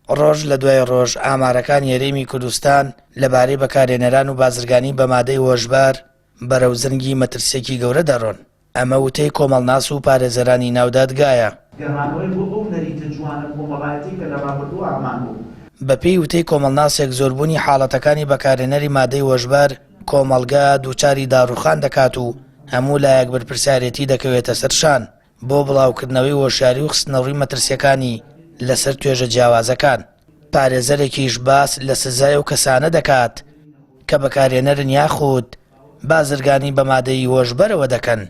ڕۆژ لە دوای ڕۆژ ئامارەکان یاریمی کوردستان لەبارەی بەکارهێنەران و بازرگانی بە مادەی هۆشبار بەرەو زنگی مەترسیەکی گەورە دەڕۆن. ئەمە وتەی کۆمەڵناس و پارێزەرانی ناودادگایە. بەپێی وتەی کۆمەڵناسێک زۆربوونی حاڵەتەکانی بەکارهێنەری مادەی هۆشبار کۆمەڵگا دووچاری داڕوخان دەکات و هەموو لایەک بەرپرسیارەتی دەکەوێتە سەرشان بۆ بڵاوکردنەوەی هۆشیاری و خستنەڕووی مەترسیەکانی لەسەر توێژە جیاوازەکان. پارێزەرێکیش باس لە سزای و کەسانە دەکات کە بەکارهێنەرن یاخود بازرگانی بە مادەی هۆشبەرەوە دەکەن.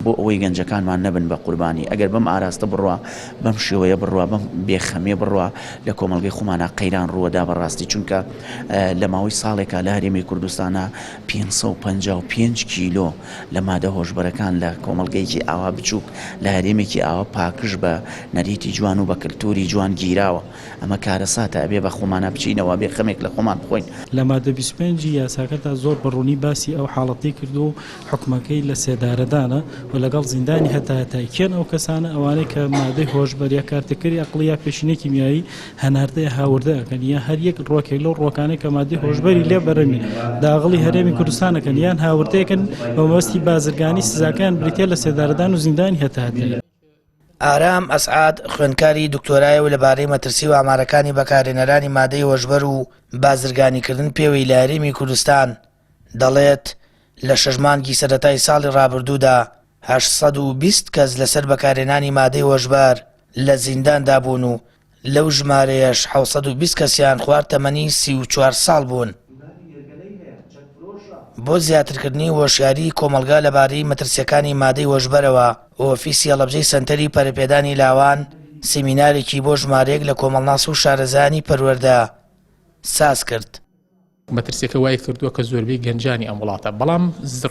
بۆ ئەوەی گەنجەکانمان نەبن بە قوربانی ئەگەر بەم ئاراستە بڕوا بەم شێوەیە بڕوا بەم بێخەمێ بڕوا لە کۆمەڵگەی خۆمانە قەیران ڕووەدا بەڕاستی چونکە لە ماوەی ساڵێکە لە هەرێمی کوردستانە 555 کیلۆ لە مادە هۆشبەرەکان لە کۆمەڵگەیەکی ئاوا بچووک لە هەرێمێکی ئاوا پاکش بە نەریتی جوان و بە کللتوری جوان گیراوە. ئەمە کارەساتە ئەبێ بە خۆمانە بچینەوە بێ خەمێک لە خۆمان بخۆین. لە مادە 25 یاساکەدا زۆر بەڕوونی باسی ئەو حاڵەتی کردو و حکومەکەی لە سێدارەدانە و لەگەڵ زیندانی هەتایکێن ئەو کەسانە ئەوانەی کە مادەی هۆشبەریە کارتەکەری ئەقڵیا پێشینێکی میایی هەناردەیە هاوردەکەن یان هەر یەک ڕۆکێک لەو ڕۆکانەی کە مادەی هۆشبەری لێ بەرەمی داغڵی هەرێمی کوردستانەکەن یان هاوردەیەکەن بە مەبەستی بازرگانی سزاکان بریتە لە سێدارەدان و زیندانی هەتایە. ئارام ئەسعاد خوێندکاری دکتۆرایە لەبارەی مەترسی و ئامارەکانی بەکارهێنەرانی مادەی هۆشبەر و بازرگانیکردن پێوەی لە هەرێمی کوردستان دەڵێت لە 6 مانگی سەرەتای ساڵی ڕابردوودا 820 کەس لەسەر بەکارهێنانی مادەی هۆشبار لە زینداندا بوون و لەو ژمارەیەش 720 کەسیان خوارد تەمەنی 34 ساڵ بوون. بۆ زیاترکردنی هۆشیاری کۆمەلگا لەبارەی مەترسیەکانی مادەی هۆشبەرەوە ئۆفیسی هەڵەبجەی سەنتەری پەرەپێدانی لاوان سیمینارێکی بۆ ژمارەیەک لە کۆمەڵناس و شارەزانی پەروەردە ساز کرد. مەترسیەکە وای کردووە کە زۆربەی گەنجانی ئەم وڵاتە بەڵام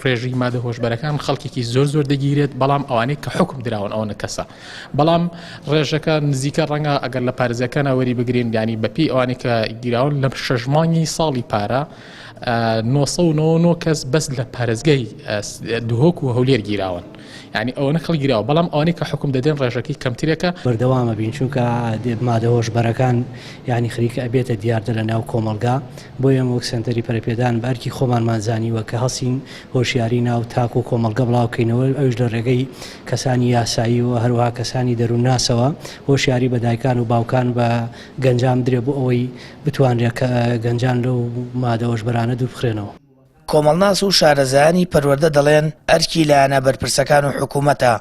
ڕێژی مادە هۆشبەرەکان خەڵکێکی زۆر دەگیرێت بەڵام ئەوانەی کە حکم دراون ئەوە کەسە بەڵام ڕێژەکە نزیکە ڕەنگە ئەگەر لە پارێزەکانە وەری بگرین ینی بەپی ئەوانەی کە گیراون لە 6 مانگی ساڵی پارە 999 کەس بەس لە پارێزگای دوهۆک و هەولێر گیراون ینی ئەوەنە خەڵ گیراوە بەڵام ئەوانەی کە حکم دەدەن ڕێژەکەی کەمترێکە بەردەوامە بین چونکە مادە هۆشبەرەکان ینی خەریکە ئەبێتە دیاردە لە ناو کۆمەلگا بۆ ئێمە وەک سەنتەری پەرەپێدان بەرکی خۆمانمان زانیوە کە هەڵسین هۆشیاری ناو تاک و کۆمەلگە بڵاوکەینەوە ئەوش لە ڕێگەی کەسانی یاسایی و هەروەها کەسانی دەروون ناسەوە هۆشیاری بە دایکان و باوکان بە گەنجان درێ بۆ ئەوەی بتوانرێت گەنجان لەو مادە هۆشبەرانە دوور بخرێنەوە. کۆمەڵناس و شارەزایانی پەروەردە دەڵێن ئەرکی لایەنە بەرپرسەکان و حکوومەتە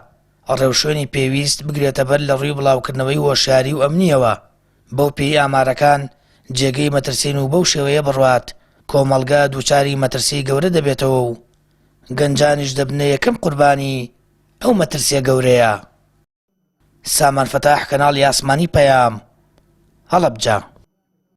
ڕێوشێنی پێویست بگرێتە بەر لە ڕووی بڵاوکردنەوەی هۆشیاری و ئەمنیەوە بەو پێی ئامارەکان جێگەی مەترسین و بەو شێوەیە بڕوات کۆمەلگا دووچاری مەترسی گەورە دەبێتەوە و گەنجانیش دەبنە یەکەم قوربانی ئەو مەترسیە گەورەیە. سامان فەتاح کەناڵی ئاسمانی پەیام هەڵەبجە.